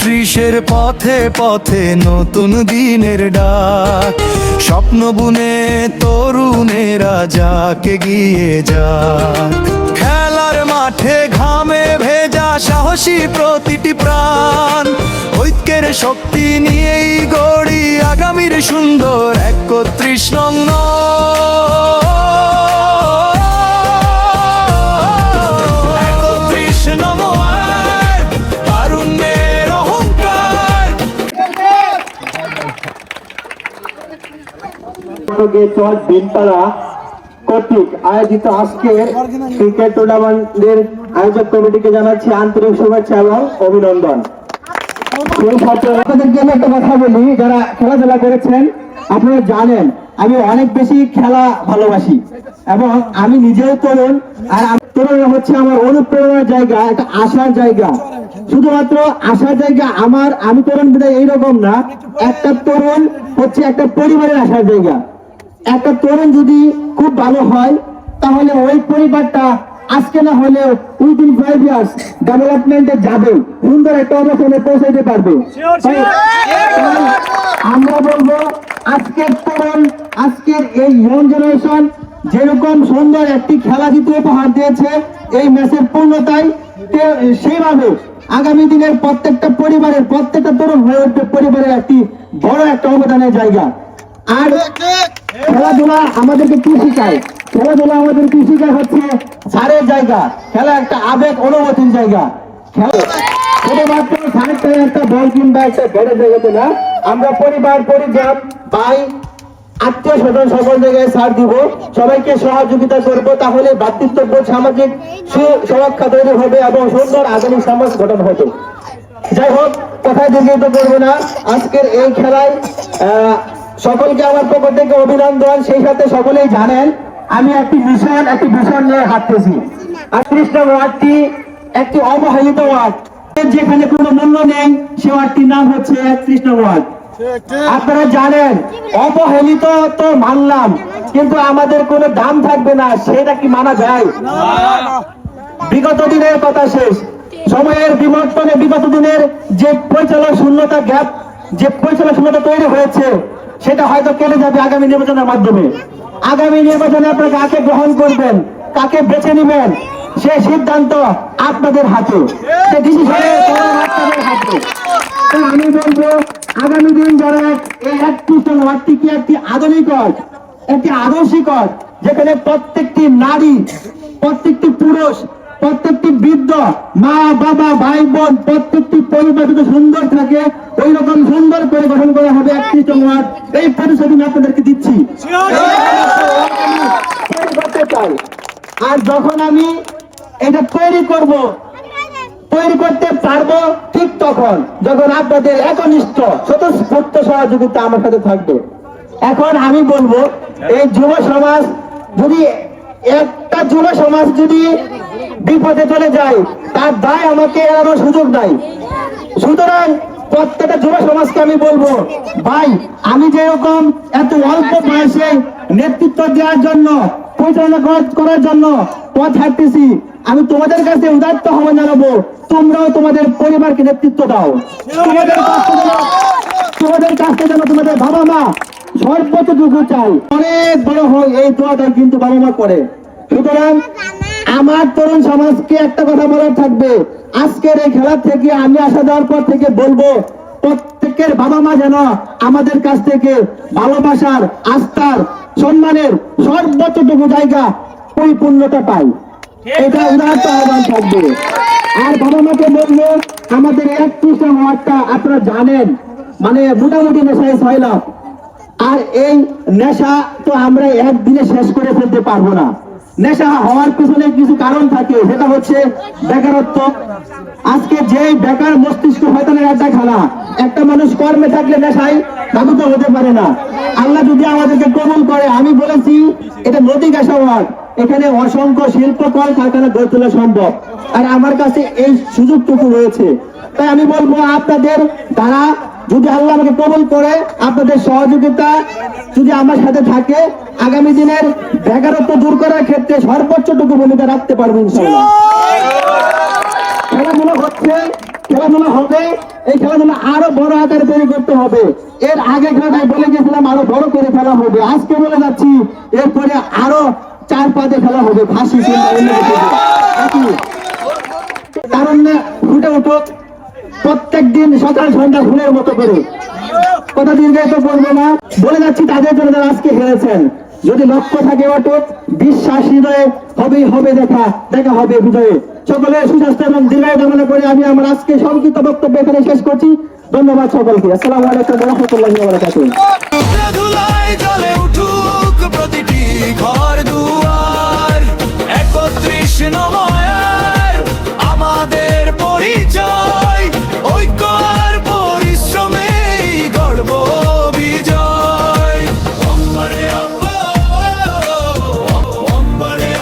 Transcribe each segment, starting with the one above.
31-এর পথে পথে নতুন দিনের ডাক, স্বপ্ন বুনে তরুণেরা যাকে গিয়ে যাক। খেলার মাঠে ঘামে ভেজা সাহসী প্রতিটি প্রাণ, ঐক্যের শক্তি নিয়েই গড়ি আগামীর সুন্দর 31 নং। বিনপাড়া কর্তৃক আয়োজিত আজকের ক্রিকেট টুর্নামেন্টের আয়োজক কমিটিকে জানাচ্ছি আন্তরিক শুভেচ্ছা এবং অভিনন্দন। আপনাদেরকে আমি একটা কথা বলি, যারা খেলাধুলা করেছেন আপনারা জানেন আমি অনেক বেশি খেলা ভালোবাসি এবং আমি নিজেও তরুণ। আর তরুণ হচ্ছে আমার অনুপ্রেরণার জায়গা, একটা আশার জায়গা, শুধুমাত্র আশার জায়গা আমার। আমি তরুণ বিদায় এইরকম না, একটা তরুণ হচ্ছে একটা পরিবারের আশার জায়গা। একটা তরুণ যদি খুব ভালো হয় তাহলে ওই পরিবারটা আজকে না হলেও উইদিন 5 ইয়ার্স ডেভেলপমেন্টে যাবে, সুন্দর একটা অবস্থানে পৌঁছাতে পারবে। আমরা বলবো আজকের তরুণ, আজকের এই ইয়ং জেনারেশন যেরকম সুন্দর একটি খেলা জিতে উপহার দিয়েছে এই ম্যাচের পূর্ণতায়, সেইভাবে আগামী দিনের প্রত্যেকটা পরিবারের প্রত্যেকটা তরুণ হয়ে উঠবে পরিবারের একটি বড় একটা অবদানের জায়গা। আর খেলাধুলা আমাদেরকে কি শিখায়? খেলাধুলা আমাদের কি শিখায় হচ্ছে সারের জায়গা, খেলা একটা আবেগ অনুভূতির জায়গা। শুধুমাত্র সারের একটা বল কিংবা একটা ব্যাটের জায়গাতে না, আমরা পরিবার পরিজন ভাই আত্মীয় স্বজন সকল জায়গায় সার দিব, সবাইকে সহযোগিতা করব, তাহলে ভ্রাতৃত্ববোধ সামাজিক সুরক্ষা তৈরি হবে এবং সুন্দর আগামী সমাজ গঠন হবে। যাই হোক, কথায় দীর্ঘায়িত করবো না। আজকের এই খেলায় সকলকে আমার পক্ষ থেকে অভিনন্দন। সেই সাথে সকলেই জানেন আমি একটি মিশন নিয়ে হাঁটতেছি। 38 নং ওয়ার্ডটি একটি অবহেলিত ওয়ার্ড, যেখানে কোনো মূল্য নেই, সে ওয়ার্ডটির নাম হচ্ছে 31 নং ওয়ার্ড। আপনারা জানেন অবহেলিত তো মানলাম, কিন্তু আমাদের কোনো দাম থাকবে না, সেটা কি মানা যায়? বিগত দিনের কথা শেষ, সময়ের বিবর্তনে বিগত দিনের যে পরিচালনা শূন্যতা গ্যাপ, যে পরিচালনা শূন্যতা তৈরি হয়েছে, সেটা হয়তো কেটে যাবে আগামী নির্বাচনের মাধ্যমে। আগামী নির্বাচনে আপনারা কাকে গ্রহণ করবেন, কাকে বেছে নেবেন, সে সিদ্ধান্ত আপনাদের হাতে, সে ডিসিশন আপনাদের হাতে। আমি বলবো আগামী দিন যারা এই 31 নং ওয়ার্ডটি কি একটি আধুনিক ওয়ার্ড, একটি আদর্শিক ওয়ার্ড, যেখানে প্রত্যেকটি নারী, প্রত্যেকটি পুরুষ, প্রত্যেকটি বৃদ্ধ, মা বাবা ভাই বোন, প্রত্যেকটি পরিবার যদি সুন্দর থাকে, ওই রকম সুন্দর করে গঠন করা হবে 31 নং ওয়ার্ড। এই প্রতিশ্রুতি আমি আপনাদেরকে দিচ্ছি। করতে চাই। আর যখন আমি এটা তৈরি করতে পারবো ঠিক তখন, যখন আপনাদের একনিষ্ঠ স্বতঃস্ফূর্ত সহযোগিতা আমার সাথে থাকবে। এখন আমি বলবো এই যুব সমাজ যদি, একটা যুব সমাজ যদি বিপদে চলে যায়, তার দায় আমাকে এড়ানোর সুযোগ নাই। সুতরাং প্রত্যেকটা যুব সমাজকে আমি বলবো, ভাই আমি যেরকম এত অল্প বয়সে নেতৃত্ব দেওয়ার জন্য, পরিচালনা করার জন্য পথ হাঁটতেছি, আমি তোমাদের কাছে উদাত্ত আহ্বান জানাবো, তোমরাও তোমাদের পরিবারকে নেতৃত্ব দাও। তোমাদের কাছে যেন তোমাদের বাবা মা সর্বোচ্চটুকু চাই, অনেক বড় হোক এই দোয়াটা কিন্তু বাবা মা করে। সুতরাং আমার তরুণ সমাজকে একটা কথা বলার থাকবে, আজকের এই খেলা থেকে আমি আসা দেওয়ার পর থেকে বলবো, প্রত্যেকের বাবা মা যেন আমাদের কাছ থেকে ভালোবাসার, আস্থার, সম্মানের সর্বোচ্চটুকু জায়গা পরিপূর্ণতা পাই, এটা উদাহরণ আহ্বান থাকবে। আর বাবা মাকে বলবো, আমাদের 31 নং ওয়ার্ডটা আপনারা জানেন মানে মোটামুটি নেশায় 6 লাখ। আর এই নেশা তো আমরা একদিনে শেষ করে ফেলতে পারবো না। নেশা হওয়ার পিছনে কিছু কারণ থাকে, সেটা হচ্ছে বেকারত্ব। আজকে যে বেকার মস্তিষ্ক হয়তনের একটা খেলা, একটা মানুষ কর্মে থাকলে নেশায় দাবিত হতে পারে না। আল্লাহ যদি আমাদেরকে কবুল করে, আমি বলেছি এটা নদী গাছা ওয়ার্ড, এখানে অসংখ্য শিল্প কল কারখানা গড়ে তোলা সম্ভব, আর আমার কাছে এই সুযোগটুকু রয়েছে। তাই আমি বলবো আপনাদের দ্বারা যদি আল্লাহ আমাকে কবুল করে, আপনাদের সহযোগিতা যদি আমার সাথে থাকে, আগামী দিনের বেকারত্ব দূর করার ক্ষেত্রে সর্বোচ্চটুকু ভূমিকা রাখতে পারবো ইনশাআল্লাহ। খেলাধুলা হচ্ছে খেলাধুলা হবে, এই খেলাধুলা আরো বড় আকারে তৈরি করতে হবে। এর আগে খেলাটাই বলে গেছিলাম আরো বড় করে খেলা হবে, আজকে বলে যাচ্ছি এরপরে আরো 4-5 খেলা হবে, ফাঁসি কিংবা অন্য কিছু। তারুণ্যে ফুটে উঠুক প্রত্যেকদিন সকাল সন্ধ্যা ফুলের মতো করে। কথা দীর্ঘায়িত করবো না, বলে যাচ্ছি তাদের জন্য যারা আজকে হেরেছেন, যদি লক্ষ্য থাকে অটুট, বিশ্বাস হৃদয়ে, হবেই হবে দেখা, দেখা হবে বিজয়ে। সকলের সুস্বাস্থ্য এবং দীর্ঘায়ু কামনা করে আমি আমার আজকে সংক্ষিপ্ত বক্তব্য এখানে শেষ করছি। ধন্যবাদ সকলকে। আসসালামু আলাইকুম ওয়া রাহমাতুল্লাহি ওয়া বারাকাতুহু। ধুলায় জ্বলে উঠুক প্রতিটি ঘর দুয়ার, ৩১ নময়ের আমাদের পরিচয়, ঐক্য আর পরিশ্রমেই গড়ব বিজয়। অম্বরে অম্বরে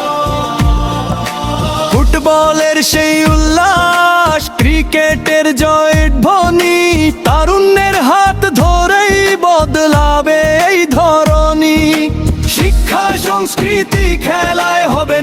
ফুটবলের সেই উল্লাস, ক্রিকেটের জয়ের ধ্বনি, তারুণ্যের হাত ধরেই বদলাবে এই ধরনী। শিক্ষা সংস্কৃতি খেলায় হবে